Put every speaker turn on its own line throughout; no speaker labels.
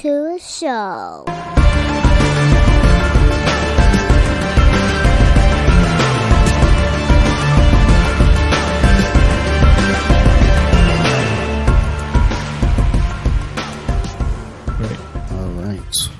to a show.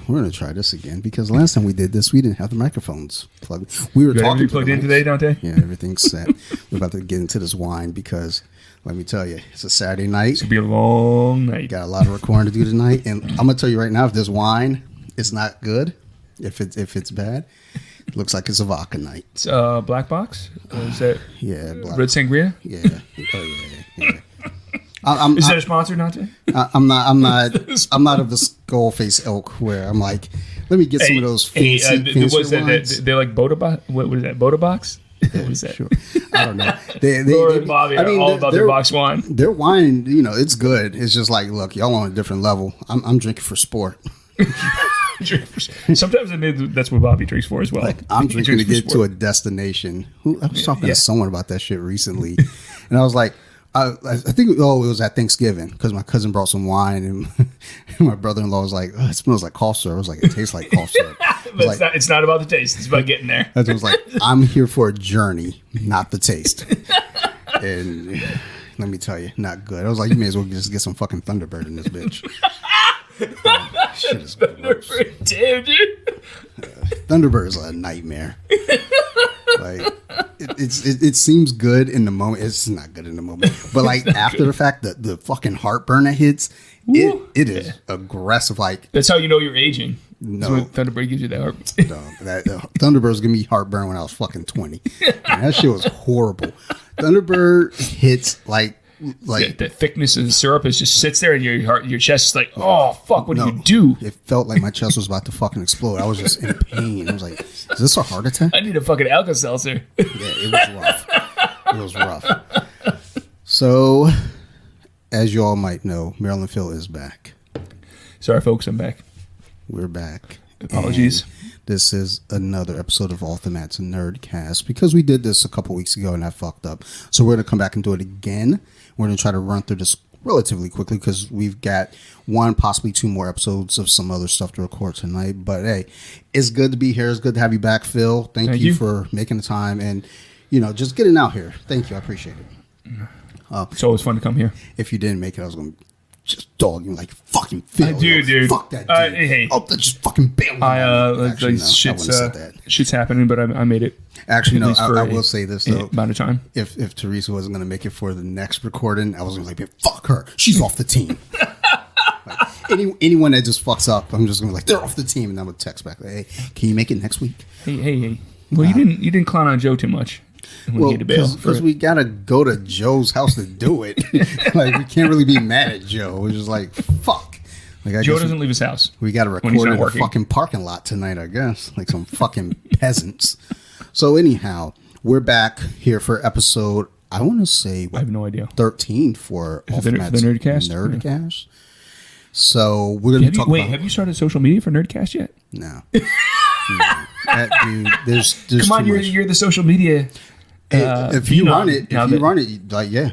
We're going to try this again because last time we did this, we didn't have the microphones plugged. We were talking
plugged in today, Dante?
Yeah, everything's set. We're about to get into this wine because, let me tell you, it's a Saturday night.
It's going to be a long night.
Got a lot of recording to do tonight. And I'm going to tell you right now, if this wine is not good, if it's bad, it looks like it's a vodka night.
It's Black Box? Is that Red Sangria?
Yeah. Yeah.
Is that a sponsor, Dante?
I'm not of the skull face ilk where I'm like, let me get some of those fancy wines.
They're like Boda Box. What is that? Boda Box? What is that?
Sure. I don't know.
Laura and Bobby are all about their box wine.
Their wine, it's good. It's just like, look, y'all on a different level. I'm drinking for sport.
Sometimes that's what Bobby drinks for as well.
Like, I'm drinking to get to a destination. I was talking to someone about that shit recently, and I was like, I think it was at Thanksgiving because my cousin brought some wine and my brother-in-law was like, oh, it smells like cough syrup. I was like, it tastes like cough syrup.
But it's not about the taste. It's about getting there.
I was like, I'm here for a journey, not the taste. And let me tell you, not good. I was like, you may as well just get some fucking Thunderbird in this bitch. Shit is
Thunderbird, damn, dude.
Thunderbird is a nightmare. Like, it seems good in the moment. It's not good in the moment. But like after the fact, the fucking heartburn that hits, it is aggressive. Like,
that's how you know you're aging.
No,
Thunderbird gives you that heartburn.
No, Thunderbird's giving me heartburn when I was fucking 20. And that shit was horrible. Thunderbird hits like
the thickness of the syrup is just sits there and your chest is like, oh fuck, what do you do?
It felt like my chest was about to fucking explode. I was just in pain. I was like, is this a heart attack?
I need a fucking Alka-Seltzer.
Yeah, it was rough. It was rough. So, as you all might know, Maryland Phil is back.
Sorry folks, I'm back.
We're back.
Apologies.
And this is another episode of Off the Mats Nerdcast because we did this a couple weeks ago and I fucked up. So we're going to come back and do it again. We're going to try to run through this relatively quickly because we've got one, possibly two more episodes of some other stuff to record tonight. But hey, it's good to be here. It's good to have you back, Phil. Thank you for making the time and, just getting out here. Thank you. I appreciate it.
It's always fun to come here.
If you didn't make it, I was going to just dog you like fucking Phil.
Dude.
Fuck that dude.
Hey.
Oh, just fucking bail.
Actually, no, shit's happening, but I made it.
Actually, no, I will say this, though.
Amount of time.
If Teresa wasn't going to make it for the next recording, I was going to be like, fuck her. She's off the team. Like, anyone that just fucks up, I'm just going to be like, they're off the team. And I'm going to text back, like, hey, can you make it next week?
Hey. Well, you didn't clown on Joe too much.
Well, because we got to go to Joe's house to do it. Like, we can't really be mad at Joe. We're just like, fuck. Like,
Joe doesn't leave his house.
We got to record in a fucking parking lot tonight, I guess. Like some fucking peasants. So anyhow, we're back here for episode, I want to say,
I have no idea.
13 for
the Nerdcast.
Nerdcast. So we're going to talk about...
have you started social media for Nerdcast yet?
No. Dude, there's
come on, you're the social media...
if you run it, like, yeah,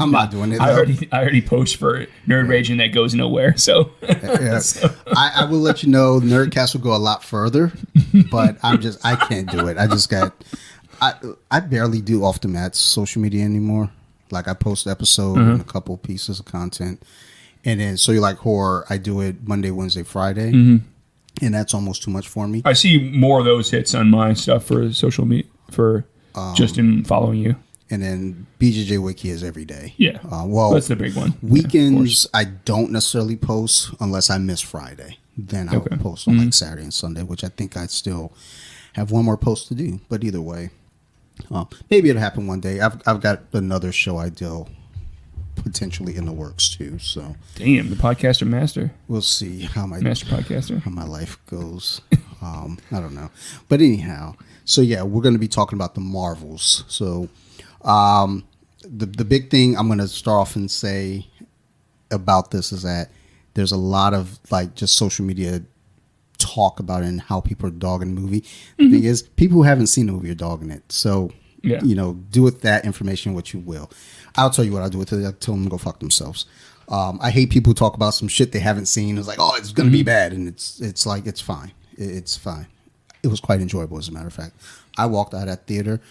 I'm not doing it.
I already post for Nerd Rage and that goes nowhere. So,
I will let you know. Nerdcast will go a lot further, but I can't do it. I barely do Off the Mats social media anymore. Like, I post episode and a couple pieces of content, and then so you like horror, I do it Monday, Wednesday, Friday, and that's almost too much for me.
I see more of those hits on my stuff for social media for. Just in following you.
And then BJJ Wiki is every day.
Yeah.
Well,
that's the big one.
Weekends, I don't necessarily post unless I miss Friday. Then I'll post on like Saturday and Sunday, which I think I still have one more post to do. But either way, maybe it'll happen one day. I've got another show I do potentially in the works too. So
damn, the podcaster master.
We'll see how my
master podcaster,
how my life goes. I don't know. But anyhow. So, yeah, we're going to be talking about the Marvels. So, the big thing I'm going to start off and say about this is that there's a lot of, like, just social media talk about it and how people are dogging the movie. The thing is, people who haven't seen the movie are dogging it. So, do with that information what you will. I'll tell you what I'll do with it. I'll tell them to go fuck themselves. I hate people who talk about some shit they haven't seen. It's like, oh, it's going to be bad. And it's like, it's fine. It's fine. It was quite enjoyable, as a matter of fact. I walked out of that theater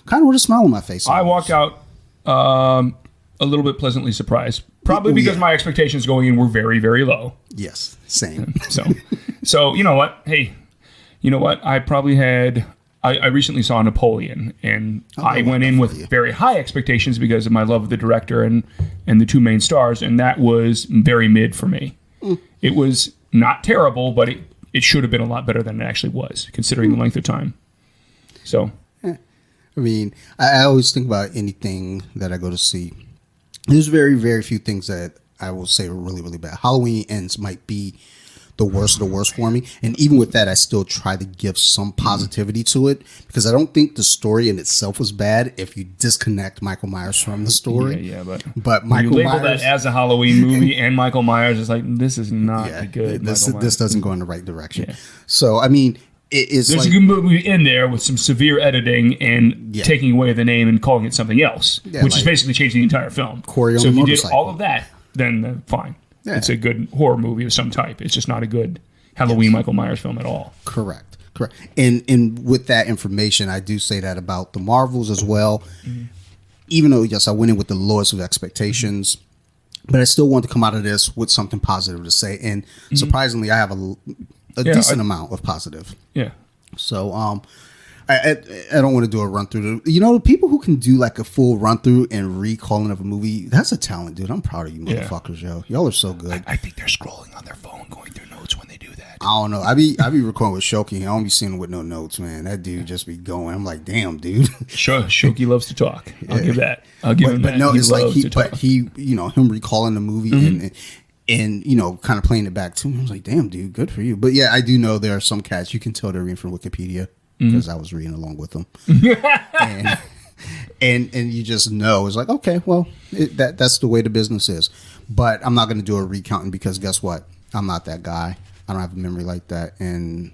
kind of with a smile on my face.
I walked out a little bit pleasantly surprised. Probably because my expectations going in were very, very low.
Yes, same.
So you know what? Hey, you know what? I probably had... I recently saw Napoleon, and I went in with very high expectations because of my love of the director and the two main stars, and that was very mid for me. It was not terrible, but it should have been a lot better than it actually was, considering the length of time. So,
I mean, I always think about anything that I go to see. There's very, very few things that I will say are really, really bad. Halloween Ends might be the worst of the worst for me. And even with that, I still try to give some positivity to it because I don't think the story in itself was bad if you disconnect Michael Myers from the story.
Yeah,
but Michael
you label
Myers,
that as a Halloween movie and Michael Myers is like, this is not good.
This doesn't go in the right direction.
Yeah.
So, I mean, there's
a good movie in there with some severe editing and taking away the name and calling it something else, which is basically changing the entire film.
Corey on
so
the
if you
motorcycle.
did all of that, then fine. Yeah. It's a good horror movie of some type. It's just not a good Halloween Michael Myers film at all.
Correct. And with that information, I do say that about the Marvels as well. Even though, yes, I went in with the lowest of expectations, but I still want to come out of this with something positive to say. And surprisingly, I have a decent amount of positive.
Yeah.
So, I don't want to do a run through. The people who can do like a full run through and recalling of a movie, that's a talent, dude. I'm proud of you motherfuckers, yo. Y'all are so good.
I think they're scrolling on their phone, going through notes when they do that.
I don't know. I be recording with Shoki. I don't be seeing him with no notes, man. That dude just be going. I'm like, damn, dude.
Sure, Shoki loves to talk. I'll give that. I'll give him that.
But no, it's like
he
him recalling the movie and kind of playing it back to me. I was like, damn, dude, good for you. But yeah, I do know there are some cats you can tell they're reading from Wikipedia. Because I was reading along with them, and you just know it's like, okay, well, that's the way the business is. But I'm not going to do a recounting because guess what? I'm not that guy. I don't have a memory like that. And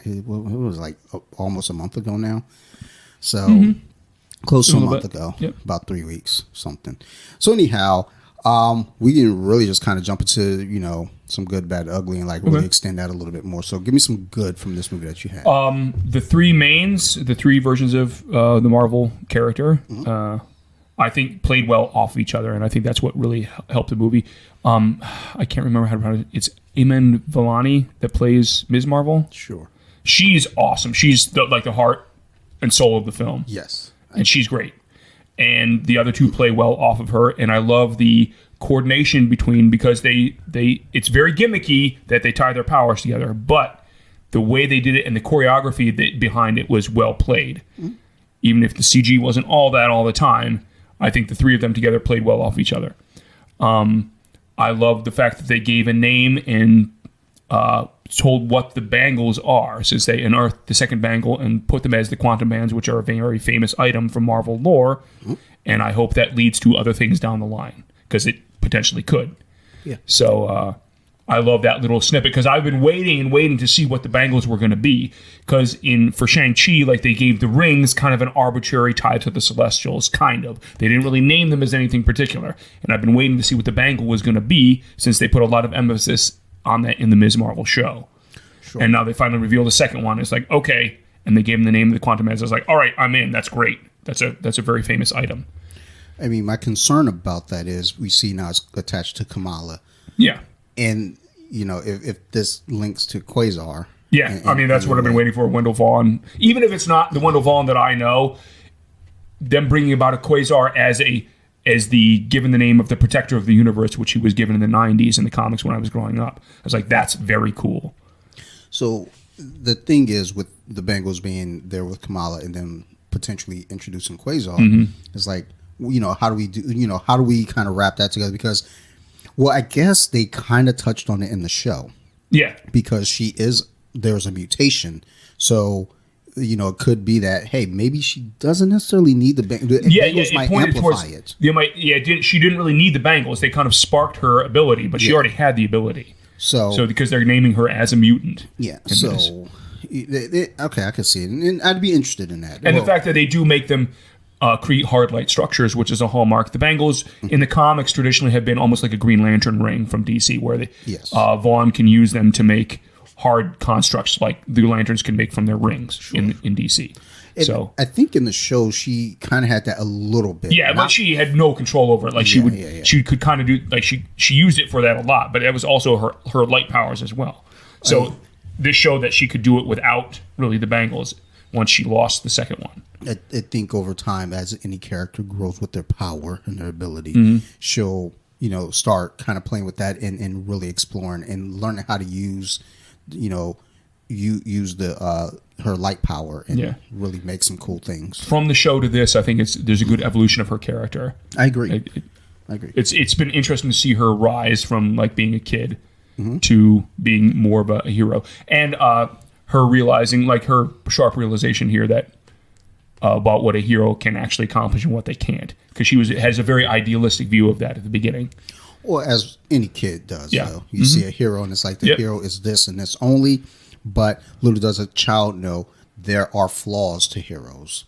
it was like almost a month ago now, so close to a month ago, about 3 weeks, something. So anyhow, we can really just kind of jump into some good, bad, ugly, and like really extend that a little bit more. So give me some good from this movie that you had.
The three versions of the Marvel character, I think played well off of each other, and I think that's what really helped the movie. I can't remember how to pronounce it. It's Iman Vellani that plays Ms. Marvel.
Sure.
She's awesome. She's the heart and soul of the film.
Yes.
And she's great. And the other two play well off of her, and I love the coordination between, because it's very gimmicky that they tie their powers together, but the way they did it and the choreography behind it was well played. Even if the CG wasn't all the time, I think the three of them together played well off each other. I love the fact that they gave a name and told what the bangles are, since they unearthed the second bangle and put them as the quantum bands, which are a very famous item from Marvel lore. And I hope that leads to other things down the line, because it potentially could.
Yeah.
So I love that little snippet, because I've been waiting to see what the bangles were going to be. Because for Shang-Chi, like, they gave the rings kind of an arbitrary tie to the Celestials, kind of. They didn't really name them as anything particular. And I've been waiting to see what the bangle was going to be, since they put a lot of emphasis on that in the Ms. Marvel show. Sure. And now they finally revealed the second one. It's like, okay. And they gave him the name of the quantum bands. I was like, all right, I'm in. That's great. That's a very famous item.
I mean, my concern about that is we see now it's attached to Kamala.
Yeah.
And, if this links to Quasar.
Yeah, I mean, that's what I've been waiting for, Wendell Vaughn. Even if it's not the Wendell Vaughn that I know, them bringing about a Quasar as the given the name of the protector of the universe, which he was given in the 90s in the comics when I was growing up. I was like, that's very cool.
So the thing is, with the Bengals being there with Kamala and then potentially introducing Quasar, it's like, how do we kind of wrap that together? Because, I guess they kind of touched on it in the show. Yeah. Because there's a mutation. So, it could be that, hey, maybe she doesn't necessarily need the bangles. Bangles might amplify it.
She didn't really need the bangles. They kind of sparked her ability, but she already had the ability. So because they're naming her as a mutant.
Yeah. So, okay, I can see it. And I'd be interested in that.
And the fact that they do make them create hard light structures, which is a hallmark. The bangles in the comics traditionally have been almost like a Green Lantern ring from DC, where Vaughn can use them to make hard constructs like the Lanterns can make from their rings in DC.
And
so
I think in the show she kind of had that a little bit.
Yeah, but she had no control over it. Like she could kind of do like she used it for that a lot, but that was also her light powers as well. So this showed that she could do it without really the bangles once she lost the second one.
I think over time, as any character grows with their power and their ability, she'll start kind of playing with that and really exploring and learning how to use use the her light power and really make some cool things. From
the show to this, I think there's a good evolution of her character.
I agree. I agree.
It's been interesting to see her rise from like being a kid to being more of a hero, and her realizing, like her sharp realization here that about what a hero can actually accomplish and what they can't, because she has a very idealistic view of that at the beginning.
Well, as any kid does, you see a hero and it's like the hero is this and this only, but little does a child know there are flaws to heroes.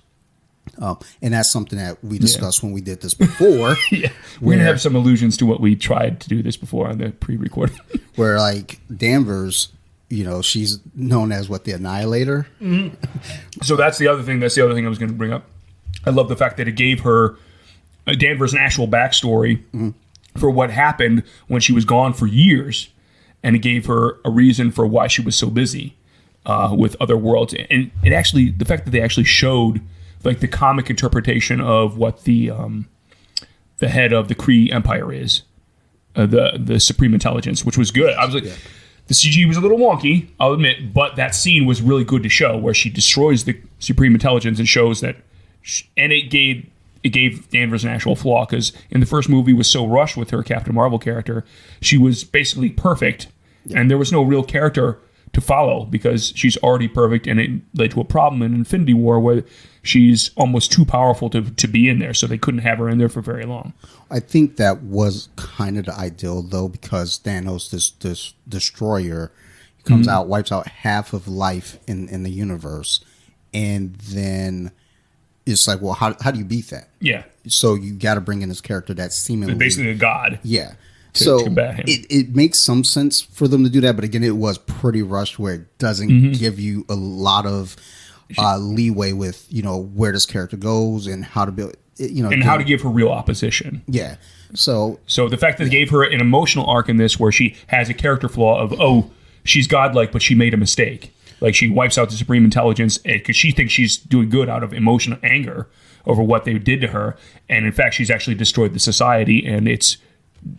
And that's something that we discussed when we did this before.
We're going to have some allusions to what we tried to do this before on the pre-recording.
Where like Danvers, she's known as the Annihilator.
So that's the other thing. That's the other thing I was going to bring up. I love the fact that it gave her Danvers an actual backstory for what happened when she was gone for years, and it gave her a reason for why she was so busy with other worlds. And it actually, the fact that they actually showed like the comic interpretation of what the head of the Kree Empire is, the Supreme Intelligence, which was good. I was like. The CG was a little wonky, I'll admit, but that scene was really good to show, where she destroys the Supreme Intelligence and shows that, and it gave Danvers an actual flaw, because in the first movie was so rushed with her Captain Marvel character, she was basically perfect, and there was no real character to follow because she's already perfect, and it led to a problem in Infinity War where she's almost too powerful to be in there, so they couldn't have her in there for very long.
I think that was kind of the ideal, though, because Thanos, this destroyer, comes out, wipes out half of life in the universe, and then it's like, well, how do you beat that?
Yeah.
So you got to bring in this character that's seemingly...
basically a god.
Yeah. To combat him. It makes some sense for them to do that, but again, it was pretty rushed where it doesn't give you a lot of leeway with, where this character goes and how to build...
and how to give her real opposition.
Yeah. So
the fact that they gave her an emotional arc in this where she has a character flaw of, she's godlike, but she made a mistake. Like she wipes out the Supreme Intelligence because she thinks she's doing good out of emotional anger over what they did to her. And in fact, she's actually destroyed the society, and it's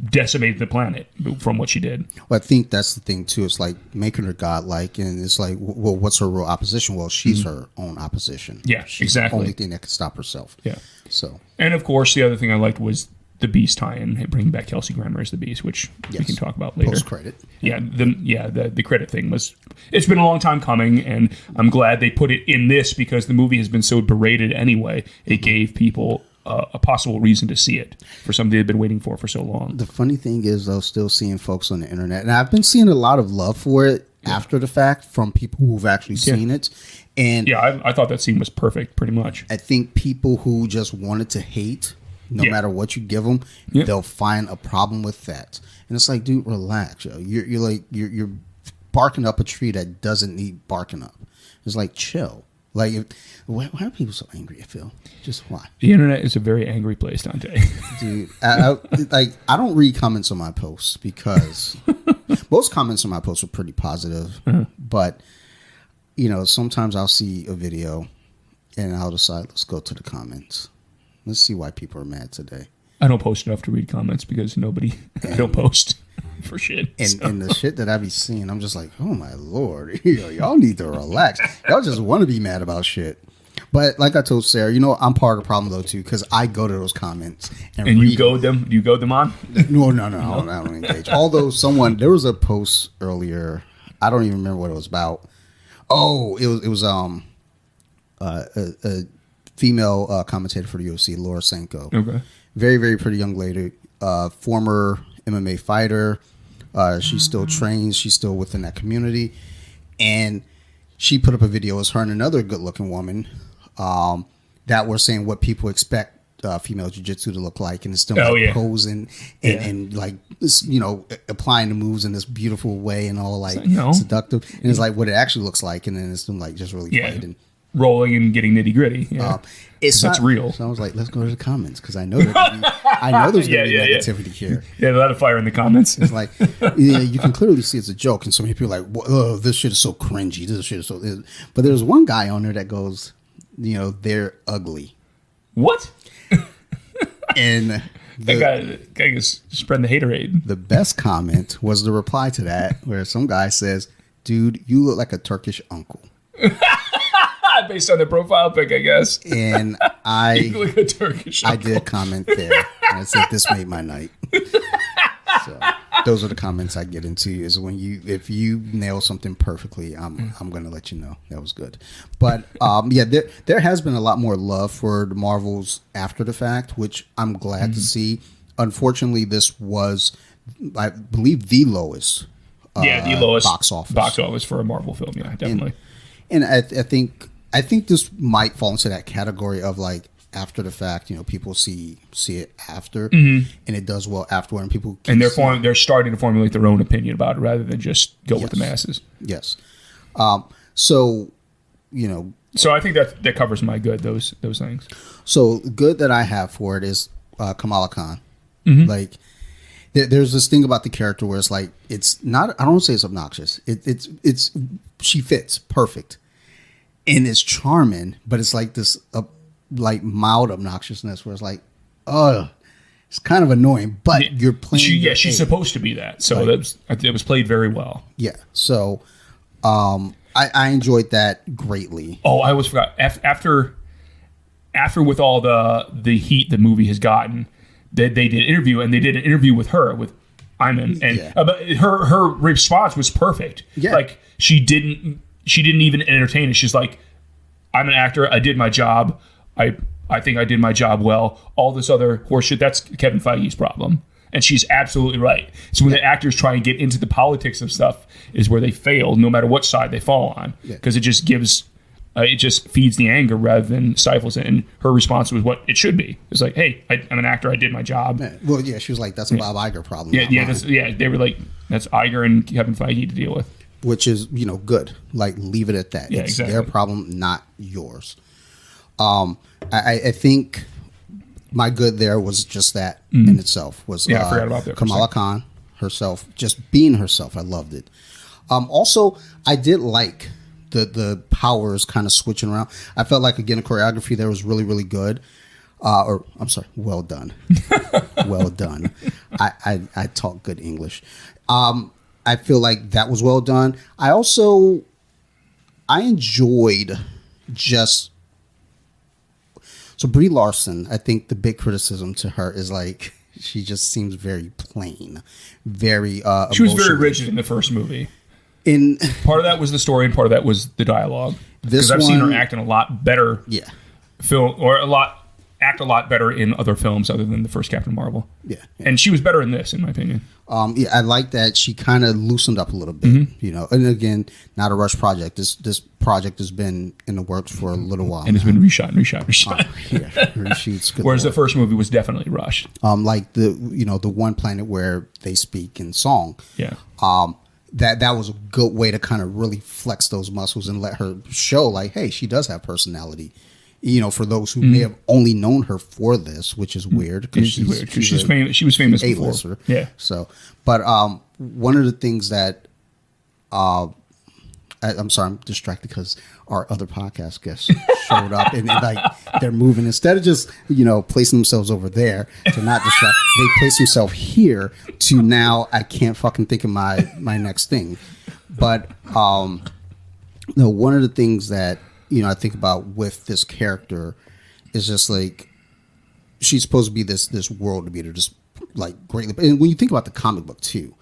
decimated the planet from what she did.
Well, I think that's the thing too. It's like making her godlike, and it's like, well, what's her real opposition? Well, she's her own opposition.
Yeah,
she's
exactly.
the only thing that can stop herself.
Yeah.
So,
and of course, the other thing I liked was the Beast tie-in, bringing back Kelsey Grammer as the Beast, which we can talk about later.
Post credit.
Yeah, the credit thing was. It's been a long time coming, and I'm glad they put it in this because the movie has been so berated anyway. It gave people a possible reason to see it for something they've been waiting for so long.
The funny thing is, though, still seeing folks on the internet, and I've been seeing a lot of love for it after the fact from people who've actually seen it. And
I thought that scene was perfect, pretty much.
I think people who just wanted to hate, no matter what you give them, they'll find a problem with that. And it's like, dude, relax, yo. You're barking up a tree that doesn't need barking up. It's like, chill. Like, why are people so angry? I feel just why.
The internet is a very angry place, Dante.
Dude, I don't read comments on my posts because most comments on my posts are pretty positive. But sometimes I'll see a video and I'll decide, let's go to the comments. Let's see why people are mad today.
I don't post enough to read comments because I don't post for shit.
And the shit that I be seeing, I'm just like, oh my Lord, y'all need to relax. Y'all just want to be mad about shit. But like I told Sarah, I'm part of the problem though too, because I go to those comments and read
you goad them. You goad them on?
No. I don't engage. Although there was a post earlier, I don't even remember what it was about. Oh, it was a female commentator for the UFC, Laura Sanko.
Okay.
Very, very pretty young lady. Former MMA fighter. She still trains. She's still within that community. And she put up a video as her and another good-looking woman that were saying what people expect female jiu-jitsu to look like, and it's still posing and like, you know, applying the moves in this beautiful way and all like seductive, and it's like what it actually looks like, and then it's them like just really fighting,
rolling and getting nitty gritty. That's real.
So I was like, let's go to the comments, because I know there's gonna be negativity here.
Yeah, a lot of fire in the comments.
It's like, you can clearly see it's a joke, and so many people are like, oh, this shit is so cringy. This shit is so. But there's one guy on there that goes, you know, they're ugly.
What?
And
that guy is spreading the haterade.
The best comment was the reply to that, where some guy says, "Dude, you look like a Turkish uncle."
Based on the profile pic, I guess.
And
you look like a Turkish uncle.
I did comment there, and I said, "This made my night." So those are the comments I get into. Is when if you nail something perfectly, I'm gonna let you know that was good. But there has been a lot more love for the Marvels after the fact, which I'm glad to see. Unfortunately, this was, I believe, the lowest.
The lowest
box office
for a Marvel film. Yeah, definitely.
And I think this might fall into that category of like, after the fact, you know, people see it after, and it does well afterward, and people
they're starting to formulate their own opinion about it rather than just go with the masses.
Yes. So, you know,
so I think that covers my good, those things.
So good that I have for it is Kamala Khan. Like, there's this thing about the character where it's like, it's not, I don't want to say it's obnoxious. It's she fits perfect, and it's charming, but it's like this like mild obnoxiousness where it's like, it's kind of annoying, but you're playing.
She's supposed to be that. So it was played very well.
Yeah. So I enjoyed that greatly.
Oh, I always forgot. After with all the heat the movie has gotten, they did an interview, and they did an interview with her, with Iman, and her response was perfect. Yeah. Like, she didn't even entertain it. She's like, I'm an actor. I did my job. I think I did my job well. All this other horseshit, that's Kevin Feige's problem. And she's absolutely right. So when the actors try and get into the politics of stuff is where they fail, no matter what side they fall on. Because it just gives, it just feeds the anger rather than stifles it. And her response was what it should be. It's like, hey, I'm an actor. I did my job.
Well, yeah, she was like, that's a Bob Iger problem.
They were like, that's Iger and Kevin Feige to deal with.
Which is, you know, good. Like, leave it at that.
Yeah,
it's
exactly.
Their problem, not yours. I think my good there was just that in itself was
I forgot about that.
Kamala Khan herself, just being herself. I loved it. Also, I did like the powers kind of switching around. I felt like, again, the choreography there was really, really good. Well done. Well done. I talk good English. I feel like that was well done. I enjoyed just... So Brie Larson, I think the big criticism to her is like, she just seems very plain, very
she was very rigid in the first movie. Part of that was the story, and part of that was the dialogue. Because I've seen her act in a lot better film, or act a lot better in other films other than the first Captain Marvel. Yeah. And she was better in this, in my opinion.
I like that she kind of loosened up a little bit, you know. And again, not a rush project. This project has been in the works for a little while, and
it's been reshot.
Reshoots.
Whereas the first movie was definitely rushed.
Like the one planet where they speak in song. Yeah. That was a good way to kind of really flex those muscles and let her show, like, hey, she does have personality. You know, for those who may have only known her for this, which is weird because she
was famous before. Yeah.
So, but one of the things that I'm sorry, I'm distracted because our other podcast guests showed up and like they're moving, instead of just, you know, placing themselves over there to not distract, they place themselves here to now I can't fucking think of my next thing. But no, one of the things that, you know, I think about with this character is just like, she's supposed to be this world beater, just like greatly. And when you think about the comic book too,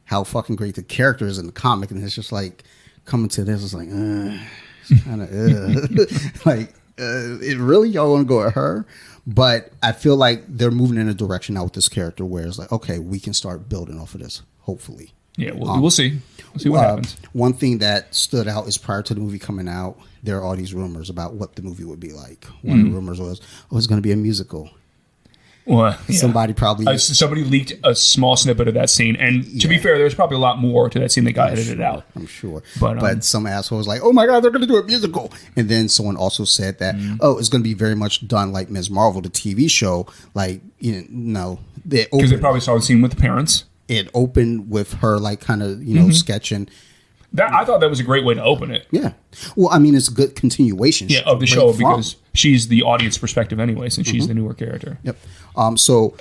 how fucking great the character is in the comic, and it's just like coming to this, it's like, it's kind of like, it really, y'all want to go at her? But I feel like they're moving in a direction now with this character where it's like, okay, we can start building off of this, hopefully.
Yeah, we'll see. We'll see what happens.
One thing that stood out is prior to the movie coming out, there are all these rumors about what the movie would be like. One of the rumors was, it's going to be a musical.
Well, yeah.
Somebody
leaked a small snippet of that scene, and to be fair, there's probably a lot more to that scene that got edited out.
I'm sure,
but
some asshole was like, "Oh my god, they're going to do a musical!" And then someone also said that, it's going to be very much done like Ms. Marvel, the TV show. Like, because
they probably saw the scene with the parents.
It opened with her like kind of sketching.
I thought that was a great way to open it.
Yeah. Well, I mean, it's a good continuation.
Yeah, of the show because she's the audience perspective anyway, since she's the newer character.
Yep. So,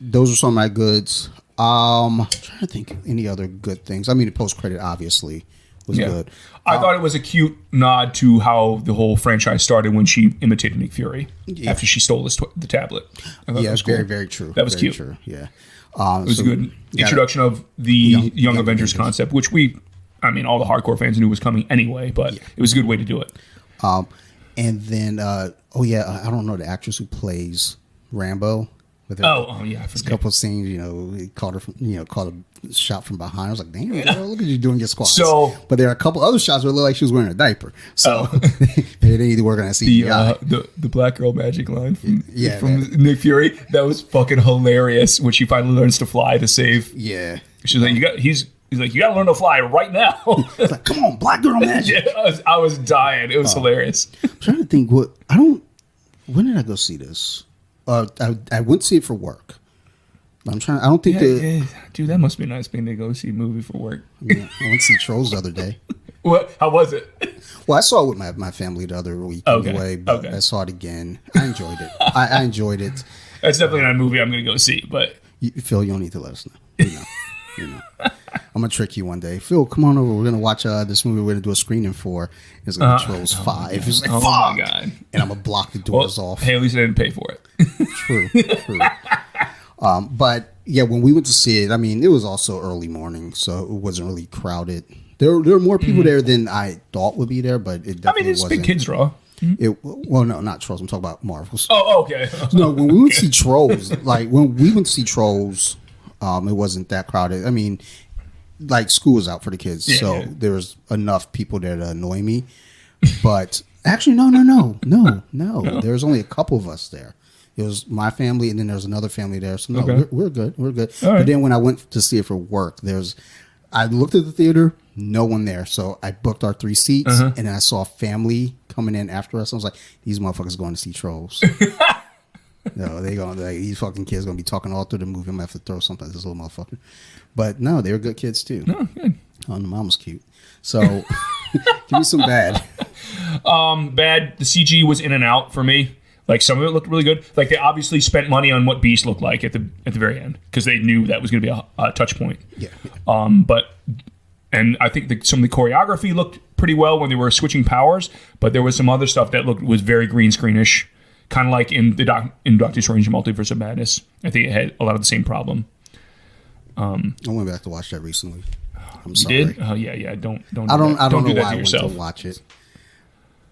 those are some of my goods. I'm trying to think of any other good things. I mean, the post-credit obviously was good.
I thought it was a cute nod to how the whole franchise started when she imitated Nick Fury after she stole the tablet.
Yeah, it's cool. Very, very true.
That was
very
cute.
True. Yeah.
It was a good introduction of the Young Avengers concept, which all the hardcore fans knew was coming anyway, but it was a good way to do it.
And then, I don't know the actress who plays Rambo.
I forget.
A couple of scenes, he caught her, caught a shot from behind. I was like, damn, girl, look at you doing your squats. But there are a couple other shots where it looked like she was wearing a diaper. So they need to work on that CGI.
The black girl magic line from Nick Fury, that was fucking hilarious when she finally learns to fly to save.
Yeah.
She's like, he's like, you got to learn to fly right now.
It's like, come on, black girl magic.
I was dying. It was hilarious.
I'm trying to think when did I go see this? I went to see it for work. I don't think
dude, that must be a nice thing to go see a movie for work.
I went to see Trolls the other day.
What? How was it?
Well, I saw it with my family the other week anyway, but I saw it again. I enjoyed it. I enjoyed it.
That's definitely not a movie I'm going to go see, but...
Phil, you don't need to let us know. You know. I'm going to trick you one day. Phil, come on over. We're going to watch this movie we're going to do a screening for. It's going to be Trolls 5. It's like, fuck! My God. And I'm going to block the doors off.
Hey, at least I didn't pay for it.
True. But, yeah, when we went to see it, it was also early morning, so it wasn't really crowded. There were more people there than I thought would be there, but it definitely
it's
wasn't.
big kids draw.
Well, no, not Trolls. I'm talking about Marvels.
Oh, okay.
No, when we went to see Trolls, it wasn't that crowded. School was out for the kids, there was enough people there to annoy me. But actually, no. There was only a couple of us there. It was my family, and then there was another family there. So we're good. We're good.
All right.
But then when I went to see it for work, I looked at the theater, no one there. So I booked our 3 seats, and then I saw a family coming in after us. I was like, these motherfuckers going to see Trolls. No, these fucking kids going to be talking all through the movie. I'm going to have to throw something at this little motherfucker. But no, they were good kids too.
No, good.
Oh, the mom was cute. So give me some bad.
Bad. The CG was in and out for me. Like, some of it looked really good. Like, they obviously spent money on what Beast looked like at the very end because they knew that was going to be a touch point.
Yeah.
And I think some of the choreography looked pretty well when they were switching powers, but there was some other stuff that was very green screenish, kind of like in Doctor Strange Multiverse of Madness. I think it had a lot of the same problem.
I went back to watch that recently. I'm sorry.
You did? Oh yeah. Don't
know why I went to watch it.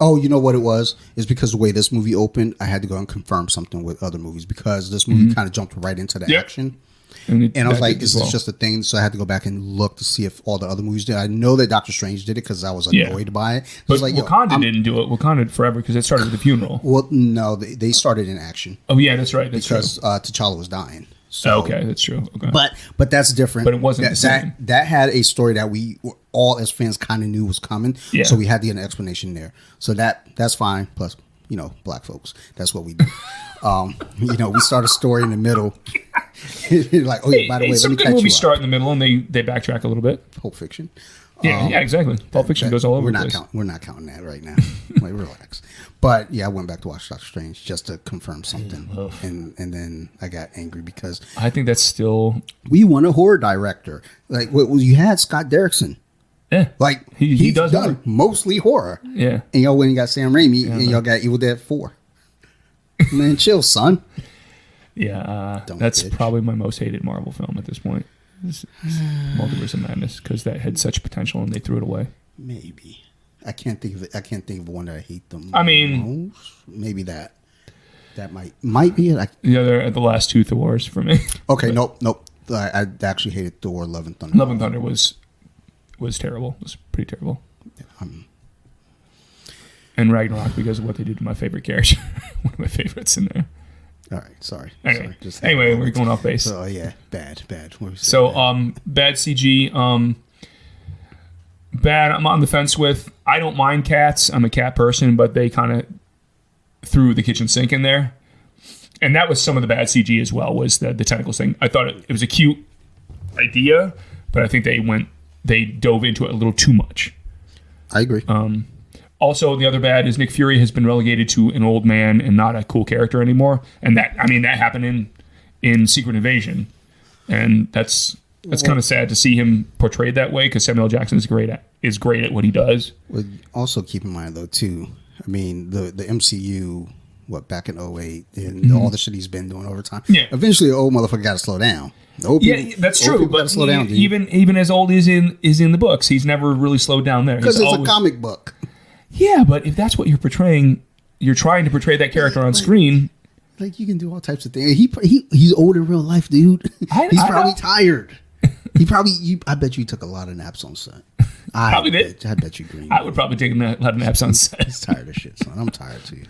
Oh, you know what it was? It's because the way this movie opened, I had to go and confirm something with other movies because this movie kind of jumped right into the action. And I was like, is this just a thing? So I had to go back and look to see if all the other movies did. I know that Doctor Strange did it because I was annoyed by it.
But Wakanda didn't do it. Wakanda did forever because it started with the funeral.
Well, no, they started in action.
Oh, yeah, that's right.
Because T'Challa was dying. So,
okay, that's true. Okay.
But that's different.
But it wasn't the same.
That had a story that we all as fans kind of knew was coming. Yeah. So we had to get an explanation there. So that's fine. Plus, black folks. That's what we do. We start a story in the middle. Like, by the way, let me catch you up.
Movies start in the middle and they backtrack a little bit.
Pulp Fiction.
Yeah, exactly. Pulp Fiction goes all over the place.
We're not counting that right now. Like, relax. But yeah, I went back to watch Doctor Strange just to confirm something, and then I got angry because
I think that's still
we want a horror director. Like, you had Scott Derrickson.
Yeah,
like
he does
done mostly horror.
Yeah,
and y'all went and got Sam Raimi, and y'all got Evil Dead 4. Man, chill, son.
Yeah, that's probably my most hated Marvel film at this point. It's Multiverse of Madness because that had such potential and they threw it away.
Maybe I can't think of it. I can't think of one that I hate them. Maybe that might be it.
They're the last 2 Thors for me.
Okay, nope. I actually hated Thor: Love and Thunder.
Love and Thunder was was terrible. It was pretty terrible. And Ragnarok because of what they did to my favorite character. One of my favorites in there.
All right, sorry.
Anyway, we're going off base.
So yeah, bad.
So bad CG. Bad. I'm on the fence with. I don't mind cats. I'm a cat person, but they kind of threw the kitchen sink in there, and that was some of the bad CG as well. Was the tentacles thing? I thought it was a cute idea, but I think they dove into it a little too much.
I agree.
Also, the other bad is Nick Fury has been relegated to an old man and not a cool character anymore, and that happened in Secret Invasion, and that's kind of sad to see him portrayed that way because Samuel L. Jackson is great at what he does.
Well, also keep in mind though too. I mean the MCU. Back in 2008 and all the shit he's been doing over time.
Yeah.
Eventually, the old motherfucker got to slow down.
That's true. But
slow down,
even as old as in the books, he's never really slowed down there.
Because it's a comic book.
Yeah, but if that's what you're portraying, you're trying to portray that character on screen.
Like you can do all types of things. He's old in real life, dude. He's probably tired. I bet you took a lot of naps on set. I bet you green.
I would probably take a lot of naps on set.
He's tired of shit, son. I'm tired too.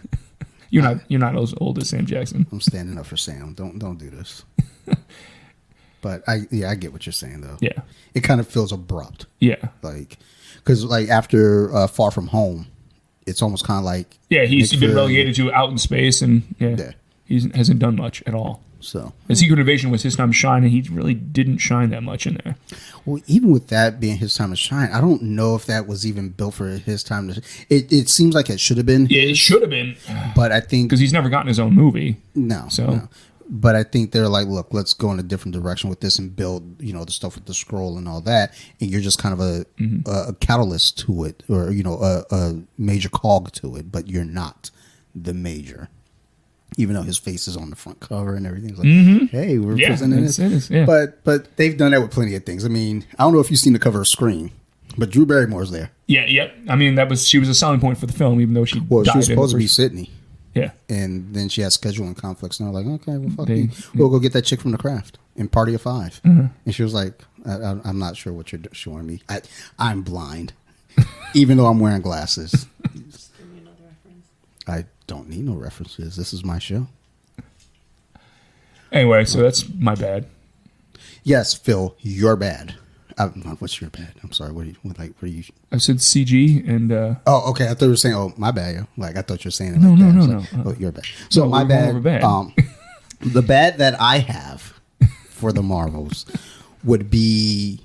You're not as old as Sam Jackson.
I'm standing up for Sam. Don't do this. But I get what you're saying though.
Yeah.
It kind of feels abrupt.
Yeah.
Because after Far From Home, it's almost kind of like
he's been relegated to out in space and he hasn't done much at all.
So
the Secret Invasion was his time to shine, and he really didn't shine that much in there.
Well, even with that being his time to shine, I don't know if that was even built for his time to. It seems like it should have been.
Yeah, it should have been.
But I think
because he's never gotten his own movie.
No. But I think they're like, look, let's go in a different direction with this and build, the stuff with the scroll and all that. And you're just kind of a catalyst to it, or a major cog to it, but you're not the major. Even though his face is on the front cover and everything. It's like, hey, we're presenting this.
Yeah.
But they've done that with plenty of things. I mean, I don't know if you've seen the cover of Scream, but Drew Barrymore's there.
Yeah. I mean, she was a selling point for the film, even though she died.
She was supposed to be Sydney.
Yeah.
And then she had scheduling conflicts. And they're like, okay, well, fuck you. We'll go get that chick from The Craft in Party of Five.
Mm-hmm.
And she was like, I'm not sure what you're showing me. I'm blind, even though I'm wearing glasses. I don't need no references. This is my show.
Anyway, so that's my bad.
Yes, Phil, you're bad. What's your bad? I'm sorry. What are you?
I said CG and.
Oh, okay. I thought you were saying, "Oh, my bad." Like I thought you were saying it.
No.
Oh, you're bad. So my bad. The bad that I have for the Marvels would be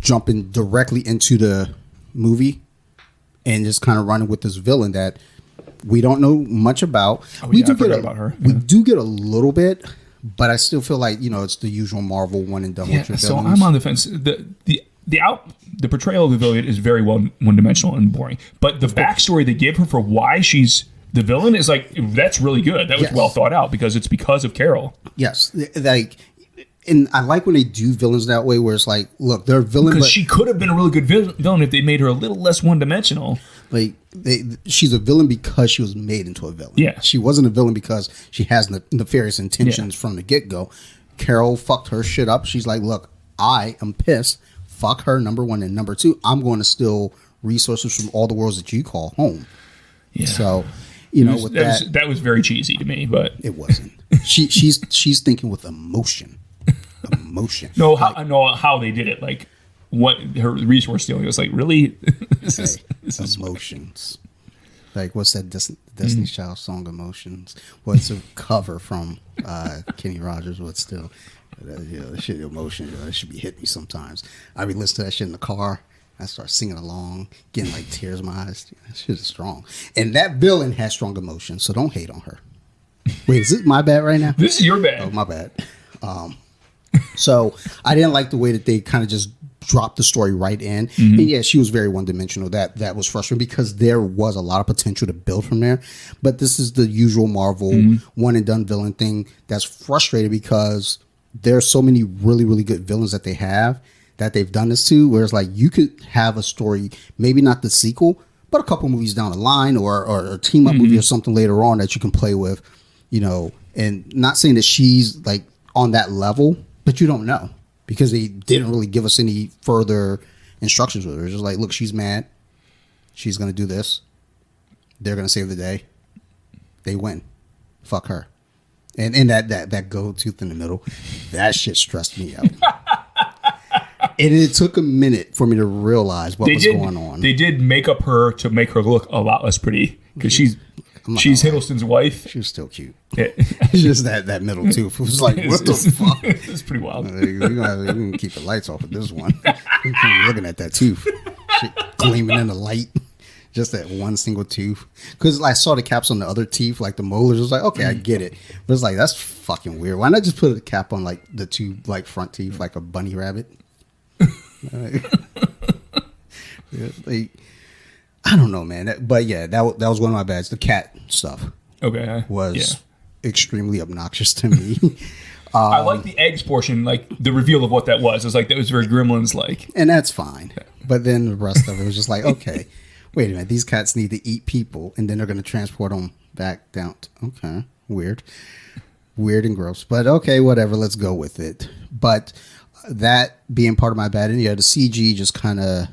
jumping directly into the movie and just kind of running with this villain that we don't know much about.
I forgot about her.
We do get a little bit, but I still feel like it's the usual Marvel one and done with your
so
villains.
I'm on the fence. The portrayal of the villain is very one dimensional and boring, but the backstory they give her for why she's the villain is like that's really good. That was well thought out because it's because of Carol.
Yes, and I like when they do villains that way, where it's like, look, they're a villain,
because she could have been a really good villain if they made her a little less one dimensional.
Like she's a villain because she was made into a villain.
Yeah,
she wasn't a villain because she has nefarious intentions from the get go. Carol fucked her shit up. She's like, look, I am pissed. Fuck her. Number one, and number two, I'm going to steal resources from all the worlds that you call home. Yeah. So, that
was very cheesy to me, but
it wasn't. She's thinking with emotion.
How they did it, like what her resource stealing was like. Really, this is
emotions. Like what's that Destiny Child song, Emotions? Well, it's a cover from Kenny Rogers, but still, that shit, emotion. That should be hitting me sometimes. I be listening to that shit in the car. I start singing along, getting like tears in my eyes. That shit is strong, and that villain has strong emotions. So don't hate on her. Wait, is it my bad right now?
This is your bad.
Oh, my bad. So I didn't like the way that they kind of just dropped the story right in. Mm-hmm. And yeah, she was very one-dimensional. That was frustrating because there was a lot of potential to build from there. But this is the usual Marvel one-and-done villain thing that's frustrating because there are so many really, really good villains that they have that they've done this to, where it's like you could have a story, maybe not the sequel, but a couple movies down the line or a team-up movie or something later on that you can play with, and not saying that she's like on that level, but you don't know. because they didn't really give us any further instructions with her. It was just like, look, she's mad. She's going to do this. They're going to save the day. They win. Fuck her. And that gold tooth in the middle, that shit stressed me out. And it took a minute for me to realize what was going on.
They did make up her to make her look a lot less pretty because she's Hiddleston's wife.
She was still cute.
Yeah.
It's just that middle tooth. It was like, what the fuck?
It's pretty wild.
We're going to keep the lights off with this one. You're looking at that tooth. Shit gleaming in the light. Just that one single tooth. Because I saw the caps on the other teeth, like the molars. I was like, okay, I get it. But it's like, that's fucking weird. Why not just put a cap on like the two like front teeth, like a bunny rabbit? Like, I don't know, man. But yeah, that was one of my bads. The cat stuff was extremely obnoxious to me.
I like the eggs portion, like the reveal of what that was. It was like, that was very Gremlins-like.
And that's fine. But then the rest of it was just like, okay, wait a minute. These cats need to eat people, and then they're going to transport them back down. Okay, weird. Weird and gross. But okay, whatever. Let's go with it. But that being part of my bad, and yeah, the CG just kind of...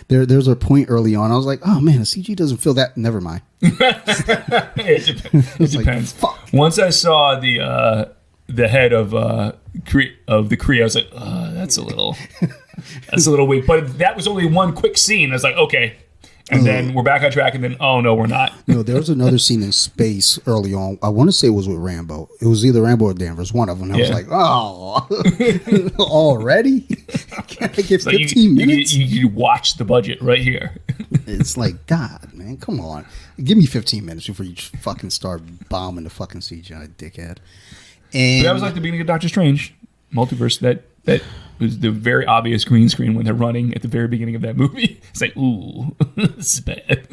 There's a point early on, I was like, oh man, the CG doesn't feel that... Never mind.
It depends.
Fuck.
Once I saw the head of the Kree, I was like, that's a little weak. But that was only one quick scene. I was like, okay. And then we're back on track, and then, oh, no, we're not.
No, there was another scene in space early on. I want to say it was with Rambo. It was either Rambo or Danvers, one of them. I was like, oh, already? Can I get 15 minutes?
You watch the budget right here.
It's like, God, man, come on. Give me 15 minutes before you fucking start bombing the fucking CGI, dickhead. And
but that was like the beginning of Doctor Strange multiverse. That was the very obvious green screen when they're running at the very beginning of that movie. It's like, ooh, this is bad.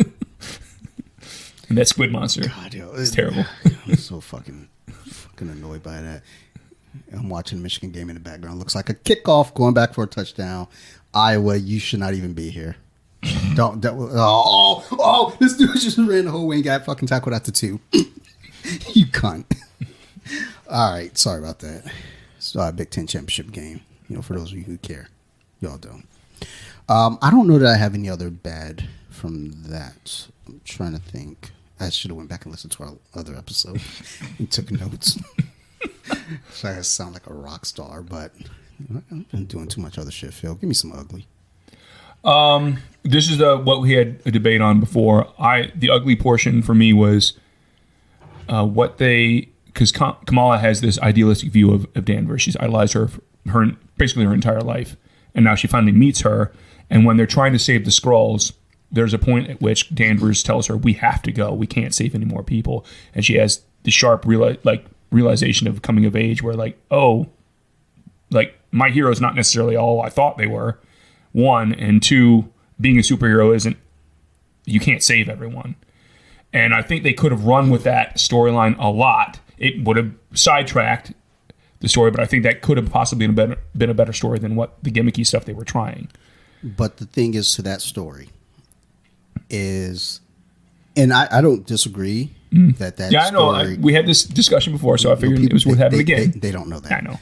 And that squid monster, it's terrible.
I'm so fucking annoyed by that. I'm watching the Michigan game in the background. Looks like a kickoff going back for a touchdown. Iowa, you should not even be here. This dude just ran the whole way and got fucking tackled at the 2. You cunt. All right, sorry about that. It's a Big Ten championship game. You know, for those of you who care, y'all don't. I don't know that I have any other bad from that. I'm trying to think. I should have went back and listened to our other episode and took notes. So I sound like a rock star, but I've been doing too much other shit. Phil, give me some ugly.
This is what we had a debate on before. The ugly portion for me was because Kamala has this idealistic view of Danvers. She's idolized her basically her entire life, and now she finally meets her. And when they're trying to save the Skrulls, there's a point at which Danvers tells her, "We have to go. We can't save any more people." And she has the sharp realization of coming of age, where like, oh, like my hero's not necessarily all I thought they were. 1 and 2, being a superhero isn't. You can't save everyone. And I think they could have run with that storyline a lot. It would have sidetracked the story, but I think that could have possibly been a better story than what the gimmicky stuff they were trying.
But the thing is to that story is, and I don't disagree that
yeah,
story...
I know. We had this discussion before, so I figured it was worth having again.
They don't know that.
I know.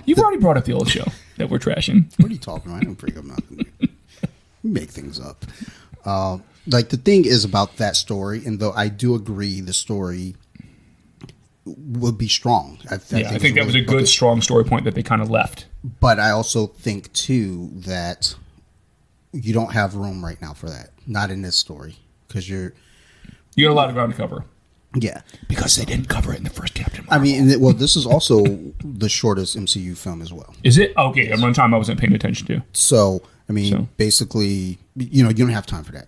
You've already brought up the old show that we're trashing.
What are you talking about? I don't bring up nothing. You make things up. Like the thing is about that story, and though I do agree the story would be strong. I think
that was a good, strong story point that they kind of left.
But I also think, too, that you don't have room right now for that. Not in this story. Because you
got a lot of ground to cover.
Yeah.
Because they didn't cover it in the first Captain Marvel.
I mean, well, this is also the shortest MCU film as well.
Is it? Okay, at one time I wasn't paying attention to.
So, I mean, basically, you don't have time for that.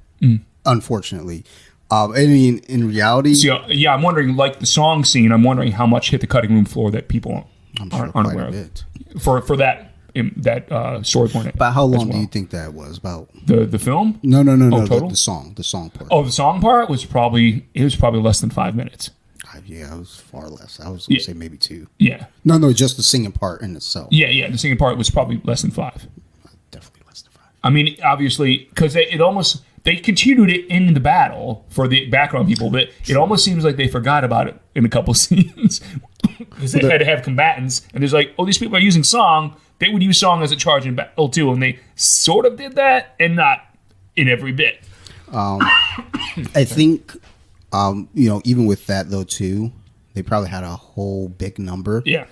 Unfortunately. I mean, in reality...
So, yeah, I'm wondering, like the song scene, I'm wondering how much hit the cutting room floor that people aren't aware of. For that story point.
About how long do you think that was? About
the film?
No.
Total?
The song part.
Oh, the song part was probably less than 5 minutes.
Yeah, it was far less. I was going to say maybe 2.
Yeah.
No, just the singing part in itself.
Yeah, the singing part was probably less than 5.
Definitely less than 5.
I mean, obviously, because it almost they continued it in the battle for the background people, but it almost seems like they forgot about it in a couple scenes because they had to have combatants, and there's like, oh, these people are using song. They would use song as a charge in battle too, and they sort of did that, and not in every bit.
I think, even with that though too, they probably had a whole big number.
Yeah.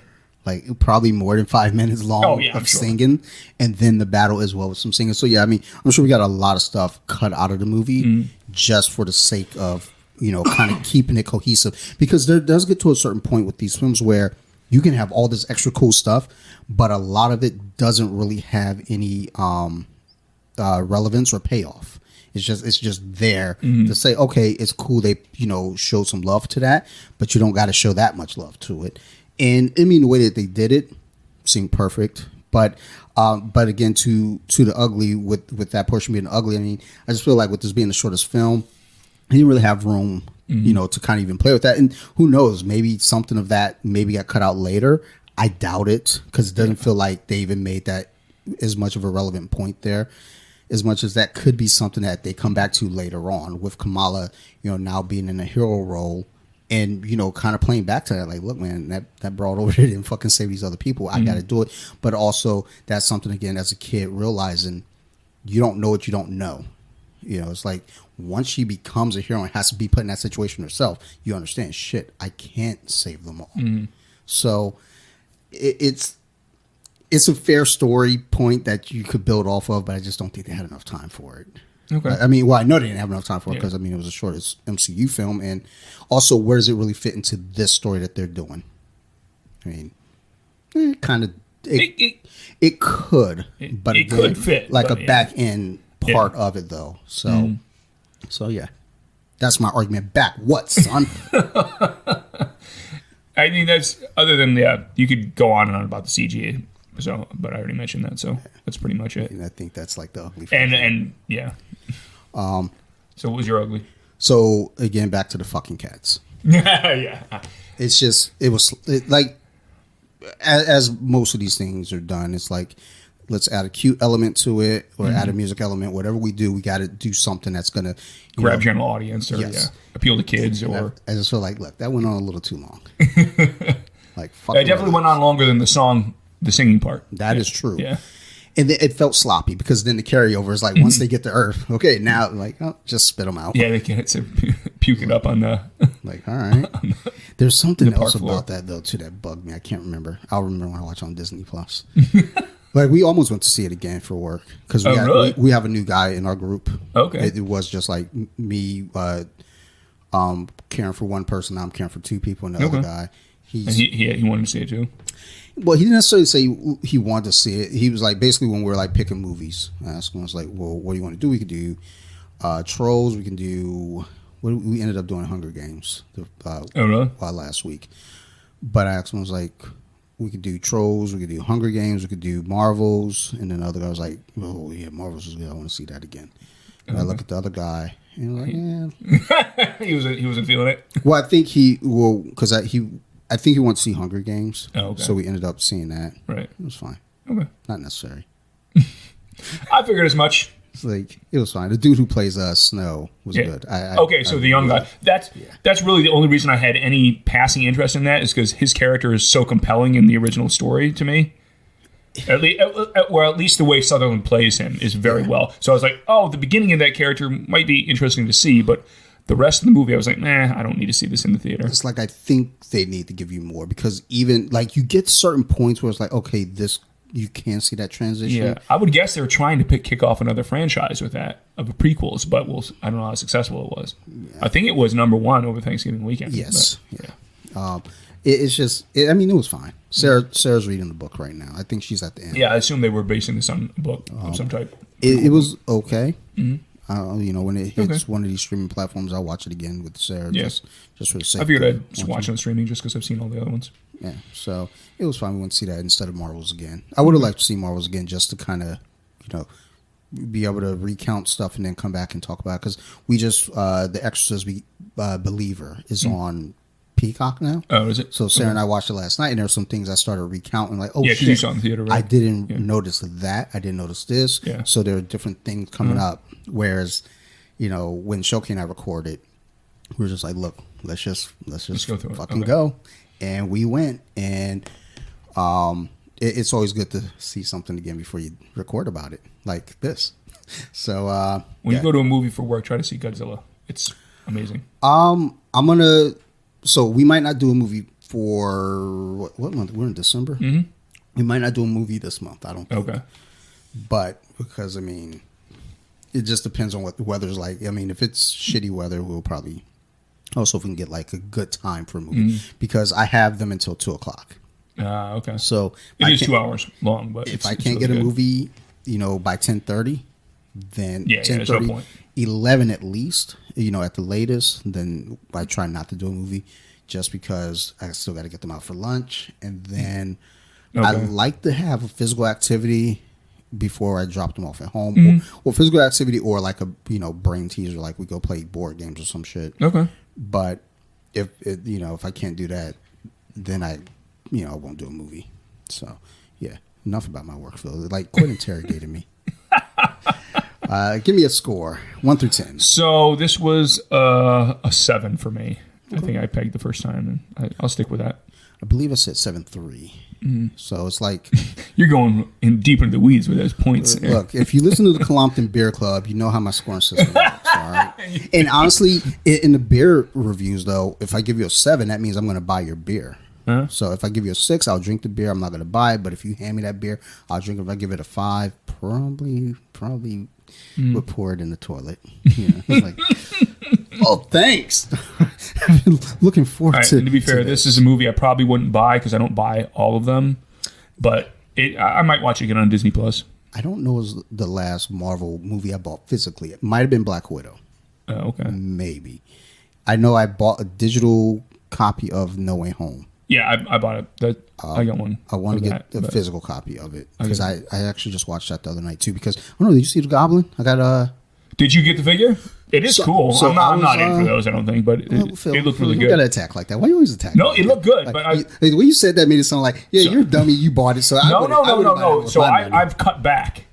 Like probably more than 5 minutes long of singing, and then the battle as well with some singing. So yeah, I mean, I'm sure we got a lot of stuff cut out of the movie just for the sake of kind of keeping it cohesive. Because there does get to a certain point with these films where you can have all this extra cool stuff, but a lot of it doesn't really have any relevance or payoff. It's just there to say, okay, it's cool. They show some love to that, but you don't got to show that much love to it. And I mean, the way that they did it seemed perfect, but again, to the ugly with that portion being ugly. I mean, I just feel like with this being the shortest film, he didn't really have room, to kind of even play with that. And who knows, maybe something of that maybe got cut out later. I doubt it, because it doesn't feel like they even made that as much of a relevant point there. As much as that could be something that they come back to later on with Kamala, now being in a hero role. And, kind of playing back to that, like, look, man, that broad over there didn't fucking save these other people. I got to do it. But also, that's something, again, as a kid, realizing you don't know what you don't know. It's like once she becomes a hero and has to be put in that situation herself, you understand, shit, I can't save them all. So it's a fair story point that you could build off of, but I just don't think they had enough time for it.
Okay.
I mean, well, I know they didn't have enough time for it because, I mean, it was the shortest MCU film. And also, where does it really fit into this story that they're doing? I mean, kind of, it could, but
it could fit.
Like a back end part of it, though. So, so yeah. That's my argument back. What, son?
I think that's, other than, you could go on and on about the CG. So, but I already mentioned that, so that's pretty much it.
And I think that's like the ugly.
And yeah. So what was your ugly?
So again, back to the fucking cats.
Yeah.
It's just like as most of these things are done. It's like, let's add a cute element to it, or add a music element. Whatever we do, we got to do something that's gonna
grab general audience, or appeal to kids, or
I just feel like, look, that went on a little too long. Like, fuck,
it definitely went on longer than the song. The singing part.
That is true.
Yeah.
And it felt sloppy, because then the carryover is like, once they get to Earth, okay, now, like, oh, just spit them out.
Yeah, they get to puke it up on the...
Like, all right. There's something else about that, though, too, that bugged me. I can't remember. I'll remember when I watch on Disney+. Like, we almost went to see it again for work, because we have a new guy in our group.
Okay.
It was just like me caring for one person. I'm caring for two people, and the other guy.
He wanted to see it, too?
Well, he didn't necessarily say he wanted to see it. He was like, basically, when we were like picking movies, I asked him, I was like, well, what do you want to do? We could do Trolls. We can do, we ended up doing Hunger Games last week. But I asked him, I was like, we could do Trolls, we could do Hunger Games, we could do Marvels. And then the other guy was like, oh, yeah, Marvels is good. I want to see that again. And I look at the other guy, and I'm like, yeah.
he wasn't feeling it?
Well, I think because I think he wanted to see Hunger Games. Oh, okay. So we ended up seeing that.
Right.
It was fine.
Okay.
Not necessary.
I figured as much.
It's like, it was fine. The dude who plays Snow was good.
So the young guy. That's really the only reason I had any passing interest in that, is because his character is so compelling in the original story to me. Or at least the way Sutherland plays him is very well. So I was like, oh, the beginning of that character might be interesting to see, but the rest of the movie, I was like, nah, I don't need to see this in the theater.
It's like, I think they need to give you more, because even like you get certain points where it's like, okay, this, you can see that transition.
Yeah, I would guess they were trying to kick off another franchise with that, of the prequels, but I don't know how successful it was. Yeah. I think it was #1 over Thanksgiving weekend.
Yes. But, yeah. It's just, I mean, it was fine. Sarah's reading the book right now. I think she's at the end.
Yeah, I assume they were basing this on a book of some type.
It was okay. Mm-hmm. When it hits one of these streaming platforms, I'll watch it again with Sarah. Just for the sake.
I figured I'd just watch it on streaming just because I've seen all the other ones.
Yeah, so it was fine. We went to see that instead of Marvels again. I would have liked to see Marvels again, just to kind of, be able to recount stuff and then come back and talk about it. Because we just, The Exorcist Believer is on Peacock now.
Oh, is it?
So Sarah and I watched it last night, and there were some things I started recounting, like, oh,
yeah, shit, you saw it in the theater, right?
I didn't notice that. I didn't notice this.
Yeah.
So there are different things coming up. Whereas when Shoki and I recorded, we were just like, look, let's just
go through it.
fucking
Okay.
go. And we went, and it's always good to see something again before you record about it, like this. So
When you go to a movie for work, try to see Godzilla. It's amazing.
So we might not do a movie for what month? We're in December.
Mm-hmm.
We might not do a movie this month. I don't think.
Okay.
But because it just depends on what the weather's like. If it's shitty weather, we'll probably also if we can get like a good time for a movie because I have them until 2:00.
Okay.
So
it is 2 hours long, but
if I can't get a movie, by 10:30, then
there's no
10:30,
point.
11 at least, at the latest, then I try not to do a movie just because I still got to get them out for lunch. And then I like to have a physical activity before I drop them off at home or physical activity or like a, brain teaser, like we go play board games or some shit.
Okay.
But if I can't do that, then I won't do a movie. So yeah, enough about my work, Phil. Like, quit interrogating me. Give me a score, 1 through 10.
So this was a 7 for me. I think I pegged the first time, and I'll stick with that.
I believe I said 7.3. So it's like
You're going in deep into the weeds with those points.
look, if you listen to the Colompton Beer Club, you know how my scoring system works. All right. And honestly, in the beer reviews, though, if I give you a 7, that means I'm going to buy your beer.
Huh?
So if I give you a 6, I'll drink the beer. I'm not going to buy it. But if you hand me that beer, I'll drink it. If I give it a 5, probably would pour it in the toilet. It's like, oh, thanks. I've been looking forward
All right,
to.
and to be fair, this is a movie I probably wouldn't buy because I don't buy all of them. But I might watch it again on Disney Plus.
I don't know was the last Marvel movie I bought physically. It might have been Black Widow.
Oh, okay.
Maybe. I know I bought a digital copy of No Way Home.
Yeah, I bought it. I got one.
I want
of
to get
that,
a physical copy of it
Okay.
because I actually just watched that the other night too. Because did you see the Goblin? I got
Did you get the figure? It is cool.
so
I'm not
I
in
was,
for those, I don't think, but
Phil,
it looked really
you
good.
gotta attack like that. Why you always attack?
No,
like
it
that?
looked good,
Like,
but
the way you said that made it sound like you're a dummy. You bought it, so
no. So I've cut back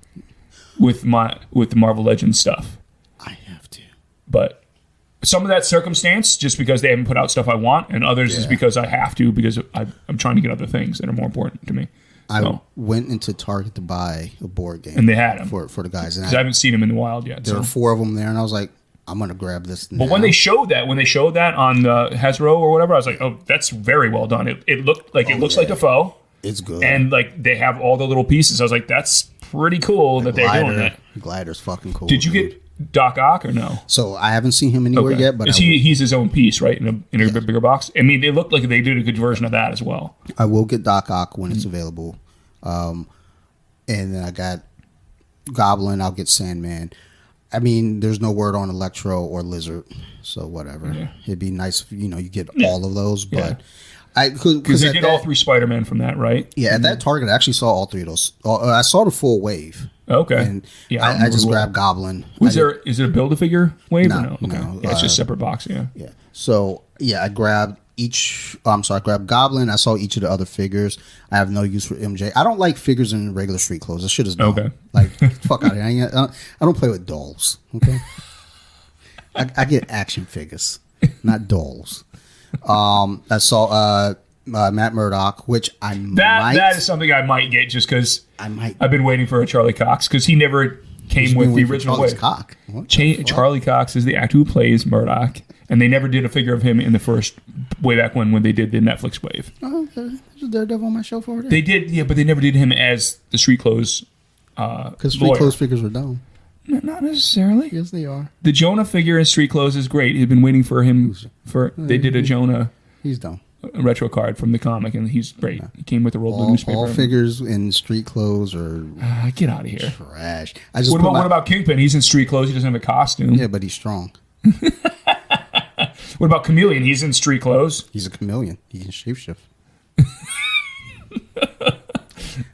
with the Marvel Legends stuff,
I have to.
but some of that circumstance just because they haven't put out stuff I want, and others is because I have to because I'm trying to get other things that are more important to me.
I went into Target to buy a board game,
And they had 'em.
for the guys. And
Because I haven't seen them in the wild yet.
there
So.
were 4 of them there, and I was like, I'm gonna grab this.
But when they showed that on the Hasbro or whatever, I was like, oh, that's very well done. It looked like looks like a foe,
it's good.
and like they have all the little pieces. I was like, that's pretty cool that they're doing that.
Glider's fucking cool.
Did you
dude.
get Doc Ock or no?
So I haven't seen him anywhere yet, but
he's his own piece, right? In a bigger box. I mean, they looked like they did a good version of that as well.
I will get Doc Ock when it's available. And then I got Goblin. I'll get Sandman. I mean, there's no word on Electro or Lizard, so whatever.
Yeah.
It'd be nice if you get all of those, but
Yeah. Because they did all 3 Spider-Man from that, right?
Yeah, at that Target, I actually saw all 3 of those. I saw the full wave.
Okay.
And
Yeah,
I just grabbed Goblin.
Is it a Build-A-Figure wave or no? Okay.
no,
Yeah, it's just separate box, yeah.
Yeah. So I grabbed I grabbed Goblin. I saw each of the other figures. I have no use for MJ. I don't like figures in regular street clothes. This shit is dumb.
Okay.
Like, fuck out of here. I don't play with dolls. Okay. I get action figures, not dolls. I saw Matt Murdock, which
That is something I might get just because
might.
I've been waiting for a Charlie Cox because he never came with the original
Charlie's
wave.
cock. What the fuck?
Charlie Cox is the actor who plays Murdoch, and they never did a figure of him in the first way back when they did the Netflix wave.
Oh, okay. There's a Daredevil on my shelf over there.
They did, yeah, but they never did him as the street clothes.
Because street clothes figures were dumb.
Not necessarily.
Yes, they are.
The Jonah figure in street clothes is great. He'd been waiting for him they did a Jonah
He's dumb.
retro card from the comic, and he's great. He came with a rolled blue newspaper.
All figures in street clothes are
Get out of here.
trash.
What about Kingpin? He's in street clothes. He doesn't have a costume.
Yeah, but he's strong.
What about Chameleon? He's in street clothes.
He's a chameleon. He can shapeshift.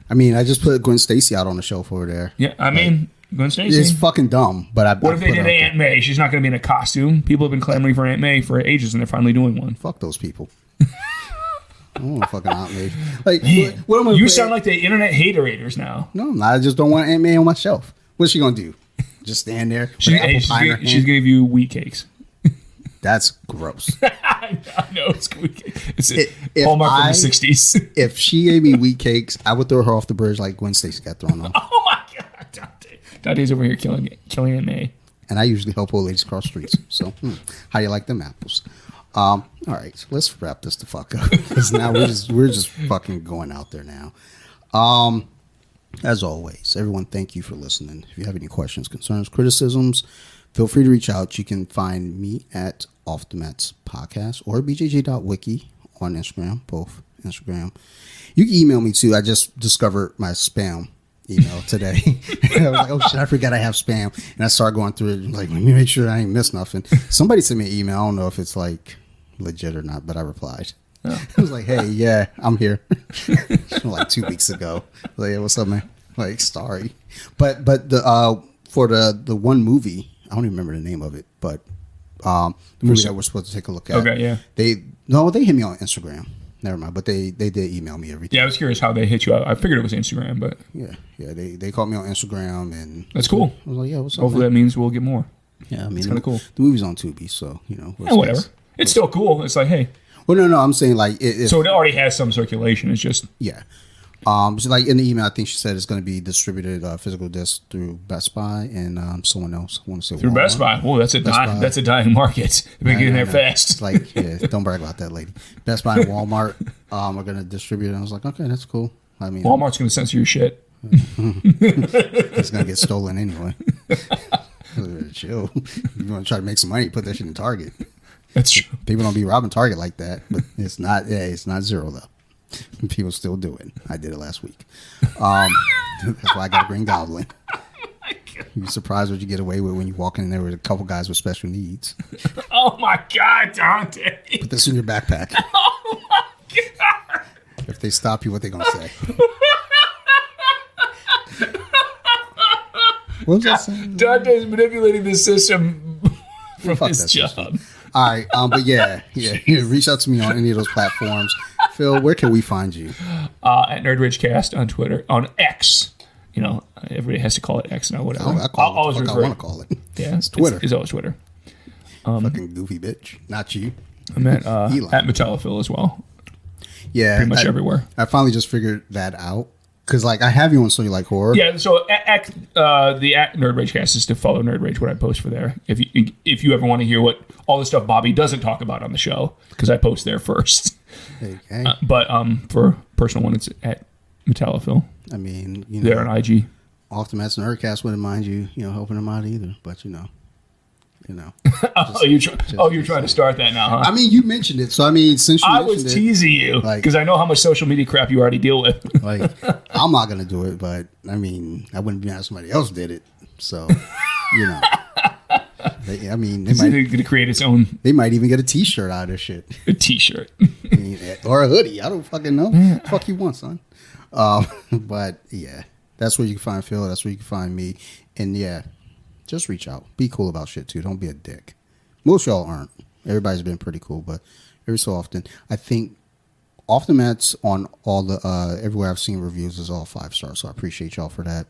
I mean, I just put Gwen Stacy out on the shelf over there.
Yeah, I mean, Gwen Stacy.
It's fucking dumb, but
What if they did Aunt May? She's not going to be in a costume. People have been clamoring for Aunt May for ages, and they're finally doing one.
Fuck those people. I don't want fucking Aunt May. Like,
Man,
what am I
you sound like the internet haterators now.
No, I'm not. I just don't want Aunt May on my shelf. What's she gonna do? Just stand there.
She gave you wheat cakes.
That's gross.
I know it's wheat cake. It's
If
Hallmark from the 60s.
If she gave me wheat cakes, I would throw her off the bridge like Gwen Stacy got thrown off.
Oh my God, Dante! Dante's over here killing me.
And I usually help old ladies cross streets. So, how you like them apples? All right, so let's wrap this the fuck up because now we're just fucking going out there now. As always, everyone, thank you for listening. If you have any questions, concerns, criticisms, feel free to reach out. You can find me at Off the Mets Podcast or bjj.wiki on Instagram, both Instagram. You can email me too. I just discovered my spam email today. I was like, oh shit, I forgot I have spam. And I started going through it and like, let me make sure I ain't missed nothing. Somebody sent me an email. I don't know if it's like legit or not, but I replied. Oh. I was like, hey, yeah, I'm here. Like 2 weeks ago. Like, hey, what's up, man? Like, sorry. But the for the one movie, I don't even remember the name of it, but the movie that we're supposed to take a look at.
Okay, yeah.
They hit me on Instagram. Never mind, but they did email me everything.
Yeah, I was curious how they hit you out. I figured it was Instagram, but
yeah, they called me on Instagram and
that's cool.
I was like, yeah, what's up?
Hopefully
man?
that means we'll get more.
Yeah, I mean,
it's kind of cool.
The movie's on Tubi, so you know,
yeah, whatever. It's still cool. It's like, hey.
Well, no, I'm saying like
so it already has some circulation. It's just
yeah. So like in the email, I think she said it's going to be distributed physical disc through Best Buy and someone else. I want to say
through
Walmart.
Best Buy. Oh, that's a dying market. They've been getting there fast.
It's like, yeah, don't brag about that, lady. Best Buy and Walmart are going to distribute it. And I was like, okay, that's cool. I mean,
Walmart's going to censor your shit.
It's going to get stolen anyway. Chill. You want to try to make some money? Put that shit in Target.
That's true.
People don't be robbing Target like that, but it's not. Yeah, it's not zero though. People still do it. I did it last week. That's why I got a Green Goblin. You'd be surprised what you get away with when you walk in there with a couple guys with special needs.
Oh my God, Dante!
Put this in your backpack.
Oh my God!
If they stop you, what they gonna say? What was that saying?
Dante's manipulating the system from his job.
System. All right, but yeah. Reach out to me on any of those platforms. Phil, where can we find you?
At Nerdcast on Twitter, on X. You know, everybody has to call it X now. Whatever.
I want to call it.
Yeah,
it's Twitter.
It's always Twitter.
Fucking goofy bitch. Not you.
I'm at Metallafil as well.
Yeah,
pretty much everywhere.
I finally just figured that out. Because, like, I have you on So You Like Horror.
Yeah, so the Nerd Ragecast is to follow Nerd Rage, what I post for there. If you ever want to hear what all the stuff Bobby doesn't talk about on the show, because I post there first.
Okay.
But for personal one, it's at Metallafil.
I mean, you know.
There on IG.
Off the Mets Nerdcast wouldn't mind you helping them out either. But, you know.
You're trying to start that now, huh?
I mean, you mentioned it. So, I mean, since you mentioned it. I was
teasing you because I know how much social media crap you already deal with.
Like, I'm not going to do it, but, I mean, I wouldn't be mad if somebody else did it. So, you know. They might
going to create its own.
They might even get a T-shirt out of this shit.
A T-shirt.
Or a hoodie. I don't fucking know. What the fuck you want, son? But, yeah. That's where you can find Phil. That's where you can find me. And, yeah. Just reach out. Be cool about shit, too. Don't be a dick. Most y'all aren't. Everybody's been pretty cool, but every so often, I think Off the Mets on all the everywhere I've seen reviews is all 5 stars, so I appreciate y'all for that.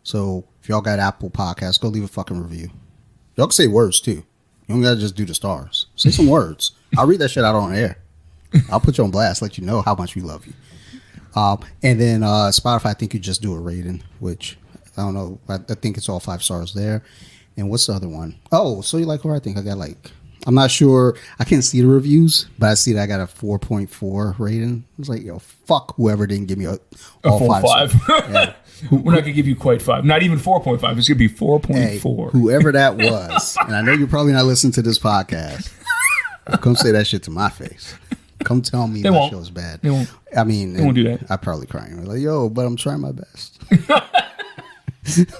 So if y'all got Apple Podcasts, go leave a fucking review. Y'all can say words, too. You don't gotta just do the stars. Say some words. I'll read that shit out on air. I'll put you on blast, let you know how much we love you. And then Spotify, I think you just do a rating, which... I don't know. I think it's all 5 stars there. And what's the other one? Oh, So You Like Horror. I think I got I'm not sure. I can't see the reviews, but I see that I got a 4.4 rating. I was like, yo, fuck whoever didn't give me a
full 5. Yeah. We're not going to give you quite 5. Not even 4.5. It's going to be 4.4.
Hey, whoever that was. And I know you're probably not listening to this podcast. Come say that shit to my face. Come tell me my show's bad.
They won't.
I mean,
they won't do that.
I'd probably cry. Like, yo, but I'm trying my best.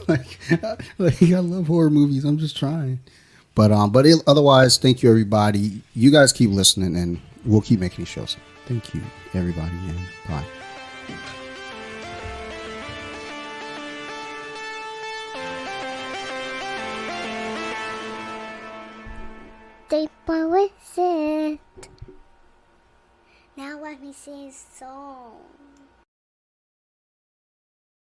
like I love horror movies. I'm just trying, but otherwise, thank you everybody. You guys keep listening, and we'll keep making these shows. Thank you everybody, and bye.
They were with it. Now let me sing a song.